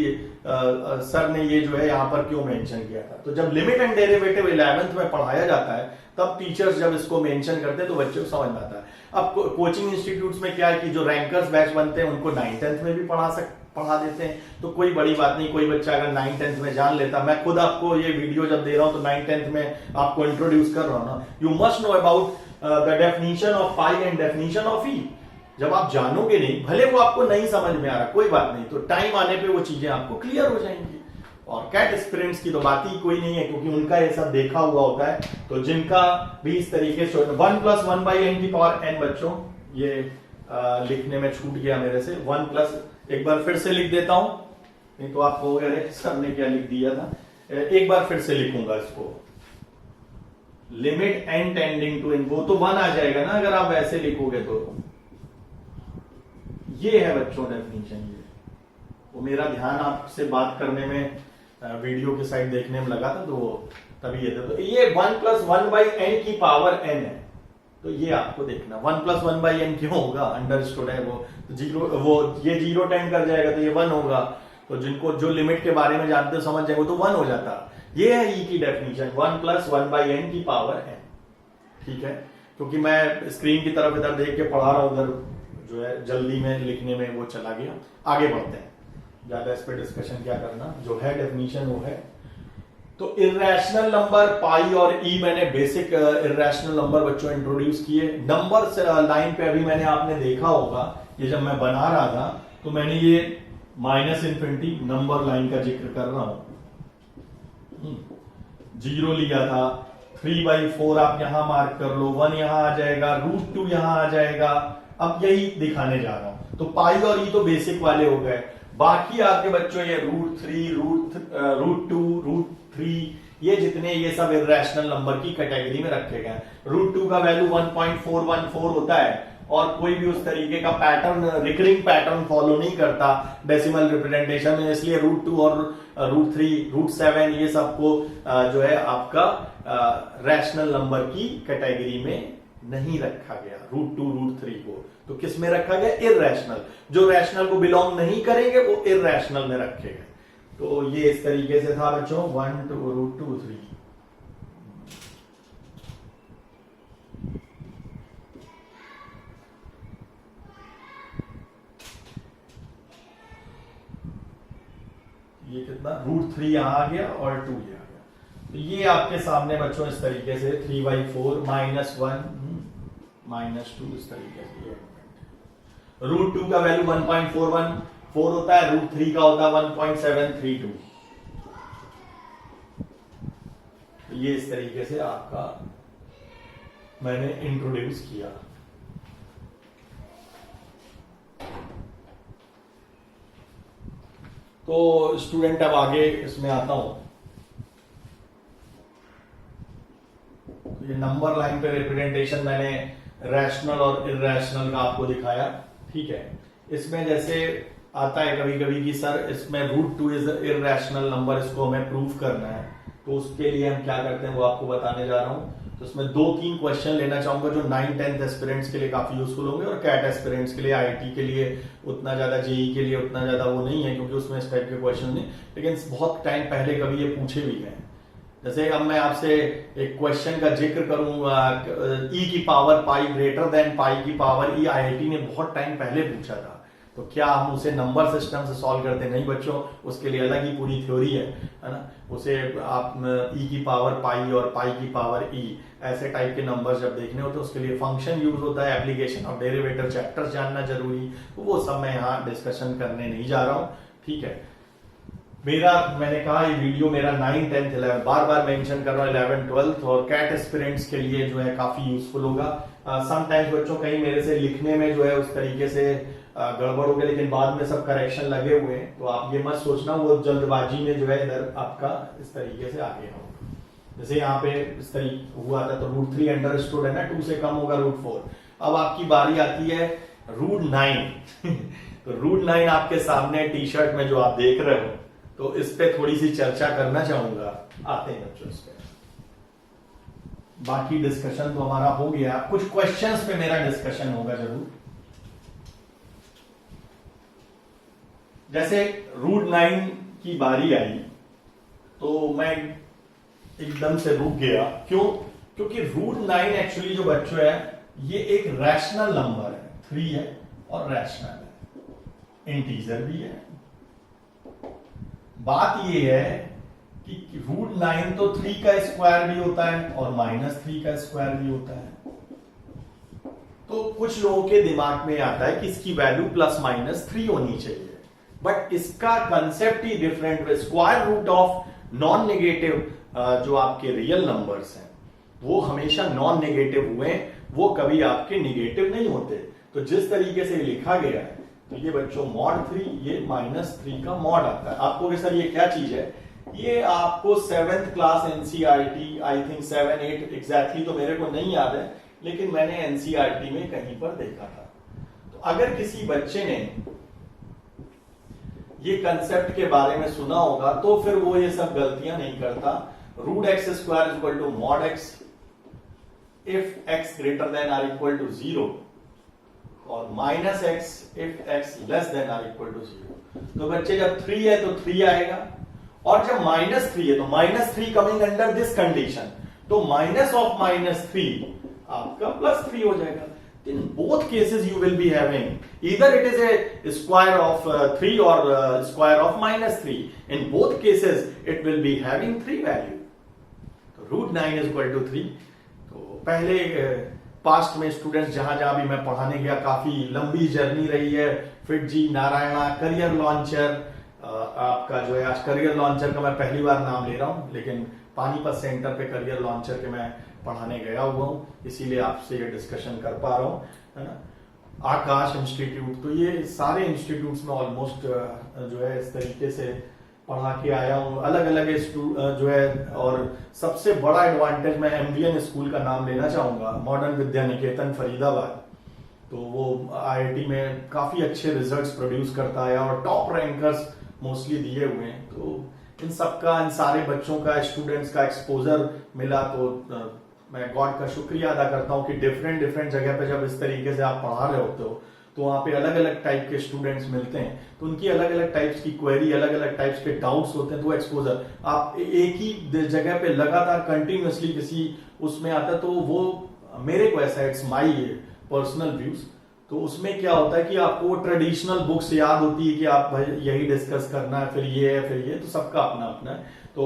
सर ने ये जो है यहाँ पर क्यों मेंशन किया था। तो जब लिमिट एंड डेरिवेटिव 11th में पढ़ाया जाता है तब टीचर्स जब इसको मेंशन करते हैं तो बच्चों को समझ में आता है। अब कोचिंग इंस्टीट्यूट्स में क्या है कि जो रैंकर्स बैच बनते हैं उनको 9th में भी पढ़ा देते हैं, तो कोई बड़ी बात नहीं। कोई बच्चा अगर 9th में जान लेता, मैं खुद आपको ये वीडियो जब दे रहा हूं तो 9th में आपको इंट्रोड्यूस कर रहा हूं ना। You must know about the definition of pi and definition of e. जब आप जानोगे नहीं, भले वो आपको नहीं समझ में आ रहा, कोई बात नहीं, तो टाइम आने पे वो चीजें आपको क्लियर हो जाएंगी। और कैट एस्पिरेंट्स की तो बात ही कोई नहीं है, क्योंकि उनका ये सब देखा हुआ होता है। तो जिनका भी इस तरीके से 1 + 1 / n की पावर n बच्चों, ये लिखने में छूट गया मेरे से। 1 प्लस, एक बार फिर से लिख देता हूं, नहीं तो आप कहोगे अरे सर ने क्या लिख दिया था। एक बार फिर से लिखूंगा इसको, limit n tending to n, वो तो 1 आ जाएगा ना अगर आप वैसे लिखोगे तो। ये है बच्चों डेफिनेशन। ये वो मेरा ध्यान आपसे बात करने में, वीडियो की साइड देखने में लगा था, तो तभी ये 1 + 1 / n की पावर n है। तो ये आपको देखना 1 + 1 / n क्यों होगा, अंडरस्टूड है वो। जीरो, वो ये 0 टेंड कर जाएगा तो ये 1 होगा। तो जिनको जो लिमिट के बारे में जानते हो समझ जाएंगे तो 1 हो जाता। ये है ई की डेफिनेशन, 1 + 1 / n की पावर n। ठीक है, क्योंकि मैं स्क्रीन की तरफ इधर देख के पढ़ा रहा हूं, उधर जो है जल्दी में लिखने में वो चला गया। आगे बढ़ते हैं, ज्यादा इस पे डिस्कशन क्या करना, जो है डेफिनेशन वो है। तो इर्रेशनल नंबर पाई और ई, मैंने बेसिक इर्रेशनल नंबर बच्चों इंट्रोड्यूस किए। नंबर लाइन पे अभी मैंने आपने देखा होगा, ये जब मैं बना रहा था तो मैंने ये -∞ नंबर लाइन का जिक्र कर रहा हूं, 0 लिया था, 3/4 आप यहां मार्क कर लो, 1 यहां आ जाएगा, √2 यहां आ जाएगा। अब यही दिखाने जा रहा हूं। तो पाई और ई तो बेसिक वाले हो गए। बाकी आपके बच्चों ये √3, √2, √3, ये जितने, ये सब इर्रेशनल नंबर की कैटेगरी में रखे गए। √2 का वैल्यू 1.414 होता है और कोई भी उस तरीके का पैटर्न, रिकरिंग पैटर्न फॉलो नहीं करता डेसिमल रिप्रेजेंटेशन में, इसलिए √2 और √3, √7 ये सबको जो है आपका रैशनल नंबर की कैटेगरी में नहीं रखा गया। √2, √3 को तो किस में रखा गया, इर्रेशनल। जो रैशनल को बिलोंग नहीं करेंगे वो इर्रेशनल में रखे गए। तो ये इस तरीके से था बच्चों, 1, 2, √2, 3। ये कितना, √3 यहां आ गया और 2 ये आ गया। तो ये आपके सामने बच्चों इस तरीके से 3/4 -1 -2 इस तरीके से। √2 का वैल्यू 1.414 होता है, √3 का होता है 1.732। तो ये इस तरीके से आपका मैंने इंट्रोड्यूस किया। तो स्टूडेंट अब आगे इसमें आता हूं। तो ये नंबर लाइन पे रिप्रेजेंटेशन मैंने रैशनल और इर्रेशनल का आपको दिखाया। ठीक है, इसमें जैसे आता है कभी कभी कि सर इसमें √2 इज इर्रेशनल नंबर, इसको हमें प्रूफ करना है। तो उसके लिए हम क्या करते हैं वो आपको बताने जा रहा हूं। तो इसमें 2-3 क्वेश्चन लेना चाहूंगा जो 9th-10th एस्पिरेंट्स के लिए काफी यूजफुल होंगे, और कैट एस्पिरेंट्स के लिए, आईआईटी के लिए उतना ज्यादा, जेई के लिए उतना ज्यादा वो नहीं है, क्योंकि उसमें इस टाइप के क्वेश्चन नहीं, लेकिन बहुत टाइम पहले कभी ये पूछे भी गए। जैसे अब मैं आपसे एक क्वेश्चन का जिक्र करूंगा, ई की पावर पाई ग्रेटर देन पाई की पावर ई, आईआईटी ने बहुत टाइम पहले पूछा था। तो क्या हम उसे नंबर सिस्टम से सॉल्व करते? नहीं बच्चों, उसके लिए अलग ही पूरी थ्योरी है ना। उसे आप ई की पावर पाई और पाई की पावर ई ऐसे टाइप के नंबर्स जब देखने होते हैं उसके लिए फंक्शन यूज होता है, एप्लीकेशन ऑफ डेरिवेटिव चैप्टर्स जानना जरूरी, तो वो सब मैं यहाँ डिस्कशन करने नहीं जा रहा हूँ। ठीक है, मैंने कहा ये वीडियो मेरा 9th, 10th, 11th, बार बार मेंशन कर रहा हूँ, 11th, 12th और कैट एस्पिरेंट्स के लिए जो है काफी यूजफुल होगा। समटाइम्स बच्चों कहीं मेरे से लिखने में जो है उस तरीके से गड़बड़ हो गया, लेकिन बाद में सब करेक्शन लगे हुए हैं, तो आप ये मत सोचना वो जल्दबाजी में जो है इधर आपका इस तरीके से आगे हो। जैसे यहाँ पे इस तरीके हुआ था, तो √3 अंडरस्टूड है ना, 2 से कम होगा √4। अब आपकी बारी आती है √9 तो √9 आपके सामने टी शर्ट में जो आप देख रहे हो, तो इस पे थोड़ी सी चर्चा करना चाहूंगा। आते हैं बच्चों इस पे। बाकी डिस्कशन तो हमारा हो गया, कुछ क्वेश्चंस पे मेरा डिस्कशन होगा जरूर। जैसे √9 की बारी आई तो मैं एकदम से रुक गया। क्यों? क्योंकि √9 एक्चुअली जो बच्चों है ये एक रैशनल नंबर है, 3 है और रैशनल है, इंटीजर भी है। बात ये है कि √9 तो 3 का स्क्वायर भी होता है और -3 का स्क्वायर भी होता है। तो कुछ लोगों के दिमाग में आता है कि इसकी वैल्यू ±3 होनी चाहिए, बट इसका कंसेप्ट ही डिफरेंट है। Square root of non negative जो आपके रियल नंबर्स हैं वो हमेशा नॉन नेगेटिव हुए, वो कभी आपके नेगेटिव नहीं होते। तो जिस तरीके से लिखा गया है तो ये बच्चों mod 3, ये -3 का मॉड आता है। आपको कि सर ये क्या चीज है? ये आपको 7th class NCERT, I think 7, 8 exactly तो मेरे को नहीं याद है, लेकिन मैंने एनसीईआरटी में कहीं पर देखा था। तो अगर किसी बच्चे ने ये कंसेप्ट के बारे में सुना होगा तो फिर वो ये सब गलतियां नहीं करता। √x² = mod x if x greater than or equal to 0 और -x if x less than or equal to 0। तो बच्चे जब 3 है तो 3 आएगा, और जब -3 है तो -3 कमिंग अंडर दिस कंडीशन, तो -3 आपका +3 हो जाएगा। In both cases you will be having either it is a square of 3 or square of -3. In both cases it will be having 3 value. तो √9 = 3। तो पहले पास्ट में स्टूडेंट्स जहां जहां भी मैं पढ़ाने गया, काफी लंबी जर्नी रही है। FIITJEE, नारायणा, करियर लॉन्चर, आपका जो है आज करियर लॉन्चर का मैं पहली बार नाम ले रहा हूं, लेकिन पानीपत सेंटर पे करियर लॉन्चर के मैं पढ़ाने गया हुआ हूं, इसीलिए आपसे ये डिस्कशन कर पा रहा हूं, है ना। आकाश इंस्टीट्यूट, तो ये सारे इंस्टीट्यूट्स में ऑलमोस्ट जो है इस तरीके से पढ़ा के आया हूं, अलग अलग जो है। और सबसे बड़ा एडवांटेज मैं MVN स्कूल का नाम लेना चाहूंगा, मॉडर्न विद्या निकेतन फरीदाबाद। तो वो IIT में काफी अच्छे रिजल्ट्स प्रोड्यूस करता है और टॉप रैंकर्स मोस्टली दिए हुए हैं। तो इन सबका, इन सारे बच्चों का, स्टूडेंट्स का एक्सपोजर मिला, तो मैं गॉड का शुक्रिया अदा करता हूं कि डिफरेंट जगह पे जब इस तरीके से आप पढ़ा रहे होते हो तो वहां पे अलग अलग टाइप के स्टूडेंट्स मिलते हैं, तो उनकी अलग अलग टाइप्स की क्वेरी, अलग अलग टाइप्स के डाउट्स होते हैं। तो एक्सपोजर आप एक ही जगह पे लगातार कंटिन्यूअसली किसी उसमें आता, तो वो मेरे को ऐसा, इट्स माई पर्सनल व्यूज, तो उसमें क्या होता है कि आपको ट्रेडिशनल बुक्स याद होती है कि आप भाई यही डिस्कस करना है, फिर ये है, फिर ये, तो सबका अपना अपना है। तो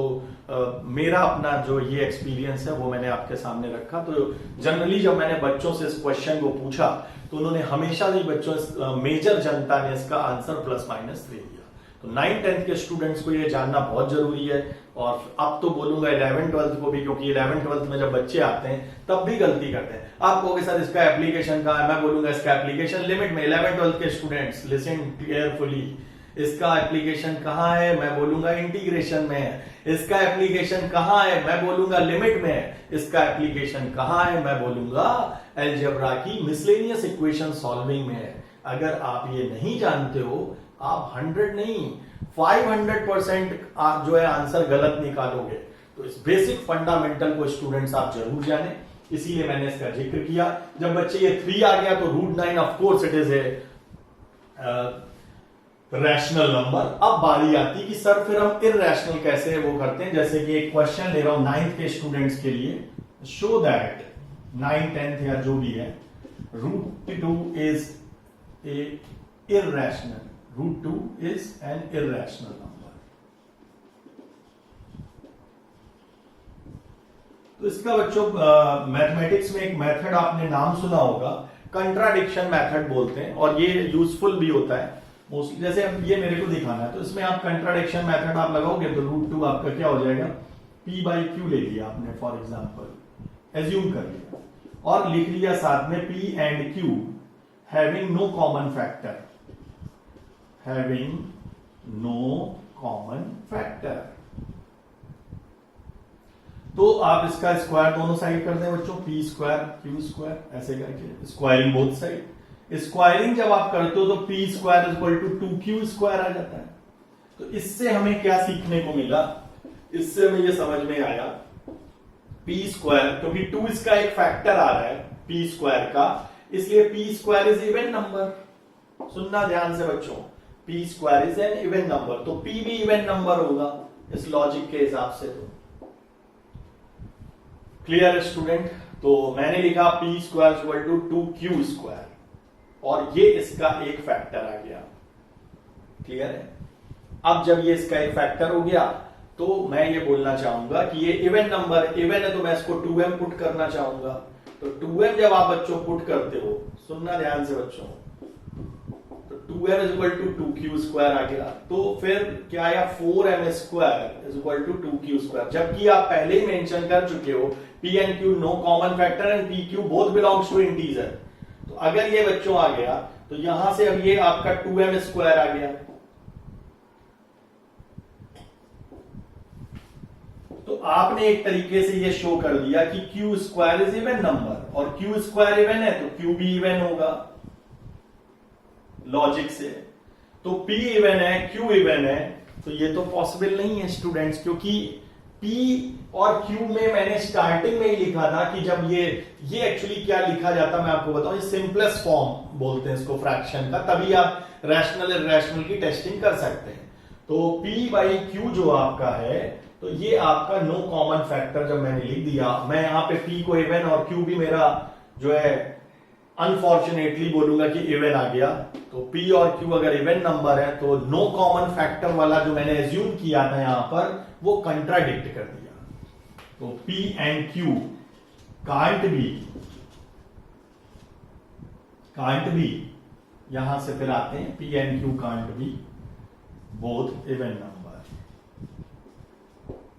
मेरा अपना जो ये एक्सपीरियंस है वो मैंने आपके सामने रखा। तो जनरली जब मैंने बच्चों से इस क्वेश्चन को पूछा तो उन्होंने हमेशा ही बच्चों, मेजर जनता ने इसका आंसर +-3 दिया। तो 9th 10th के स्टूडेंट्स को ये जानना बहुत जरूरी है। और अब तो बोलूंगा 11th 12th को भी, क्योंकि 11th 12th में जब बच्चे आते हैं तब भी गलती करते हैं। आप कहोगे सर इसका एप्लीकेशन कहां है, मैं बोलूंगा इसका एप्लीकेशन लिमिट में। 11th 12th के स्टूडेंट्स लिसन केयरफुली, इसका एप्लीकेशन कहां है, मैं बोलूंगा इंटीग्रेशन में है। इसका एप्लीकेशन कहां है, मैं बोलूंगा लिमिट में है। इसका एप्लीकेशन कहां है, मैं बोलूंगा अलजेब्रा की मिसलेनियस इक्वेशन सॉल्विंग में है। अगर आप ये नहीं जानते हो, आप 100 नहीं 500% आप जो है आंसर गलत निकालोगे। तो इस बेसिक फंडामेंटल को स्टूडेंट्स आप जरूर जाने, इसीलिए मैंने इसका जिक्र किया। जब बच्चे ये 3 आ गया तो √9 of course it is a rational number. अब बारी आती कि सर फिर हम इरैशनल कैसे वो करते हैं। जैसे कि एक क्वेश्चन ले रहा हूं 9th के स्टूडेंट्स के लिए, शो दैट 9th 10th या जो भी है, √2 is a irrational, √2 is an irrational number। तो इसका बच्चों मैथमेटिक्स में एक मेथड आपने नाम सुना होगा, कंट्राडिक्शन मेथड बोलते हैं, और ये यूजफुल भी होता है मोस्टली। जैसे अब ये मेरे को दिखाना है, तो इसमें आप कंट्राडिक्शन मेथड आप लगाओगे तो √2 आपका क्या हो जाएगा, P/Q ले लिया आपने फॉर एग्जांपल, एज्यूम कर लिया, और लिख लिया साथ में P and Q having no common factor, having no common factor। तो आप इसका स्क्वायर दोनों साइड कर दें बच्चों, P² Q², ऐसे करके स्क्वायरिंग बोथ साइड। स्क्वायरिंग जब आप करते हो तो P² = 2Q² आ जाता है। तो इससे हमें क्या सीखने को मिला, इससे हमें ये समझ में आया पी स्क्वायर, क्योंकि 2 इसका एक फैक्टर आ रहा है पी स्क्वायर का, इसलिए P square is even number. सुनना ध्यान से बच्चों, P square is an even number, तो पी भी इवन नंबर होगा इस लॉजिक के हिसाब से। तो क्लियर स्टूडेंट? तो मैंने लिखा P square equal to 2q square, और ये इसका एक फैक्टर आ गया। क्लियर है? अब जब ये इसका एक फैक्टर हो गया तो मैं ये बोलना चाहूंगा कि ये इवन नंबर, इवन है तो मैं इसको 2m पुट करना चाहूंगा। तो 2m जब आप बच्चों पुट करते हो, सुनना ध्यान से बच्चों, तो 2m is equal to 2q square आ गया। तो फिर क्या आया, 4m square is equal to 2q square, जबकि आप पहले ही मेंशन कर चुके हो p and q no common factor and p q both belongs to integer. तो अगर ये बच्चों आ गया तो यहां से अब ये आपका 2m स्क्वायर आ गया। तो आपने एक तरीके से ये शो कर दिया कि q square is even number, और q स्क्वायर इवन है तो q भी इवन होगा लॉजिक से। तो p इवन है, q इवन है, तो ये तो पॉसिबल नहीं है स्टूडेंट्स, क्योंकि p और q में मैंने स्टार्टिंग में ही लिखा था कि जब ये एक्चुअली क्या लिखा जाता मैं आपको बताऊं, ये सिंपलेस्ट फॉर्म बोलते हैं इसको फ्रैक्शन का, तभी आप रैशनल इरैशनल की टेस्टिंग कर सकते हैं। तो p बाई q जो आपका है, तो ये आपका नो कॉमन फैक्टर जब मैंने लिख दिया, मैं यहां पे p को इवन और q भी मेरा जो है अनफॉर्चुनेटली बोलूंगा कि इवन आ गया। तो p और q अगर इवन नंबर है तो नो कॉमन फैक्टर वाला जो मैंने एज्यूम किया था यहां पर वो कंट्राडिक्ट कर दिया। तो p and q can't be, यहां से फिर आते हैं p and q can't be both even number.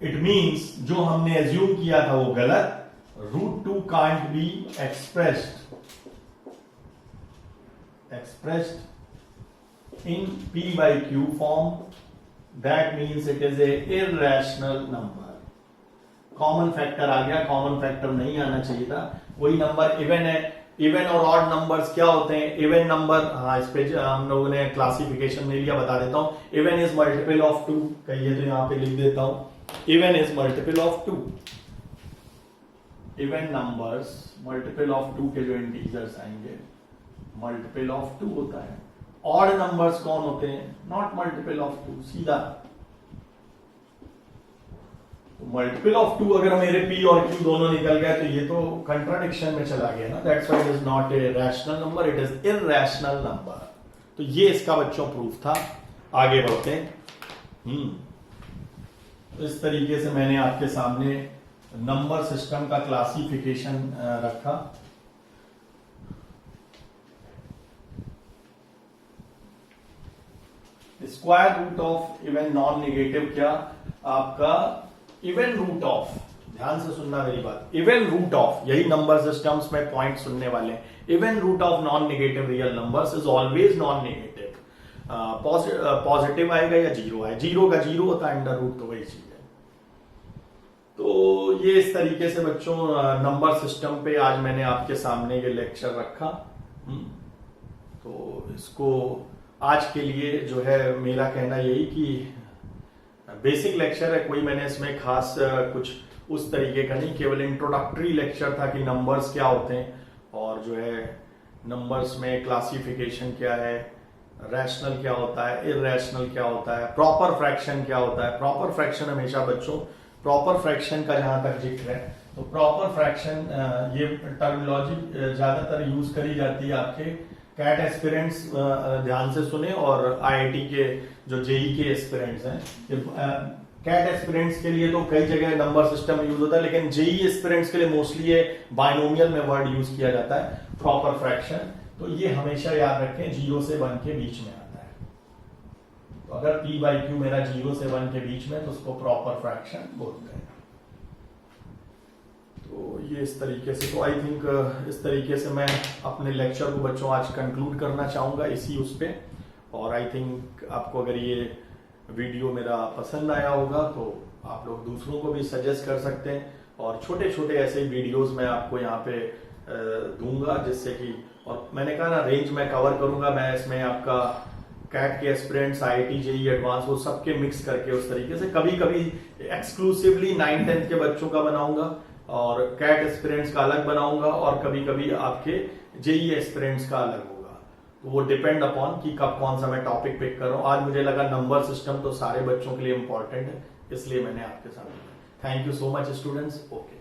It means जो हमने एज्यूम किया था वो गलत, √2 can't be expressed in p by q form, that means it is a irrational number। Common factor आ गया, कॉमन फैक्टर नहीं आना चाहिए था। कोई नंबर इवन है, इवन और ऑड नंबर्स क्या होते हैं, इवन नंबर, हाँ इस पे हम लोगों ने क्लासिफिकेशन में लिया, बता देता हूं। इवन इज मल्टीपल ऑफ 2, कहिए तो यहां पे लिख देता हूं, even is multiple of 2। Even numbers multiple of 2 के जो इंटीजर्स आएंगे मल्टीपल ऑफ 2 होता है। ऑड नंबर्स कौन होते हैं, नॉट मल्टीपल ऑफ 2, सीधा। तो मल्टीपल ऑफ 2 अगर मेरे p और q दोनों निकल गए तो ये तो कंट्राडिक्शन में चला गया ना, that's why it is not a rational number, it is irrational number. तो ये इसका बच्चों प्रूफ था। आगे बढ़ते हैं। तो इस तरीके से मैंने आपके सामने नंबर सिस्टम का क्लासिफिकेशन रखा। Square root of even non negative क्या, आपका इवन रूट ऑफ, ध्यान से सुनना मेरी बात, इवन रूट ऑफ, यही नंबर सिस्टम्स में पॉइंट सुनने वाले हैं। Even root of non negative real numbers is always non negative. Positive आएगा या जीरो आए, जीरो का जीरो होता है, अंडर रूट तो वही चीज है। तो ये इस तरीके से बच्चों नंबर सिस्टम पे आज मैंने आपके सामने ये लेक्चर रखा। तो इसको आज के लिए जो है मेरा कहना यही कि बेसिक लेक्चर है, कोई मैंने इसमें खास कुछ उस तरीके का नहीं, केवल इंट्रोडक्टरी लेक्चर था कि नंबर्स क्या होते हैं और जो है नंबर्स में क्लासिफिकेशन क्या है, रैशनल क्या होता है, इरैशनल क्या होता है, प्रॉपर फ्रैक्शन क्या होता है। प्रॉपर फ्रैक्शन हमेशा बच्चों, प्रॉपर फ्रैक्शन का जहां तक जिक्र है तो प्रॉपर फ्रैक्शन ये टर्मिनोलॉजी ज्यादातर यूज करी जाती है आपके कैट एस्पिरेंट्स, ध्यान से सुने, और आईआईटी के जो जेई के एस्पिरेंट्स हैं। कैट एस्पिरेंट्स के लिए तो कई जगह नंबर सिस्टम यूज होता है, लेकिन जेई एस्पिरेंट्स के लिए मोस्टली ये बाइनोमियल में वर्ड यूज किया जाता है, प्रॉपर फ्रैक्शन। तो ये हमेशा याद रखें 0 से 1 के बीच में आता है। तो अगर p बाई क्यू मेरा 0 से 1 के बीच में तो उसको प्रॉपर फ्रैक्शन बोलते हैं। तो ये इस तरीके से, तो आई थिंक इस तरीके से मैं अपने लेक्चर को बच्चों आज कंक्लूड करना चाहूंगा इसी उस पे। और आई थिंक आपको अगर ये वीडियो मेरा पसंद आया होगा तो आप लोग दूसरों को भी सजेस्ट कर सकते हैं, और छोटे छोटे ऐसे वीडियोस मैं आपको यहाँ पे दूंगा जिससे कि, और मैंने कहा ना रेंज में कवर करूंगा मैं, इसमें आपका कैट के एस्पिरेंट्स, आईआईटी, जेई एडवांस, वो सबके मिक्स करके उस तरीके से कभी कभी एक्सक्लूसिवली 9th-10th के बच्चों का बनाऊंगा और कैट एस्पिरेंट्स का अलग बनाऊंगा और कभी कभी आपके जेई एस्पिरेंट्स का अलग होगा। तो वो डिपेंड अपॉन कि कब कौन सा मैं टॉपिक पिक कर रहा हूं। आज मुझे लगा नंबर सिस्टम तो सारे बच्चों के लिए इंपॉर्टेंट है, इसलिए मैंने आपके साथ। Thank you so much students. Okay.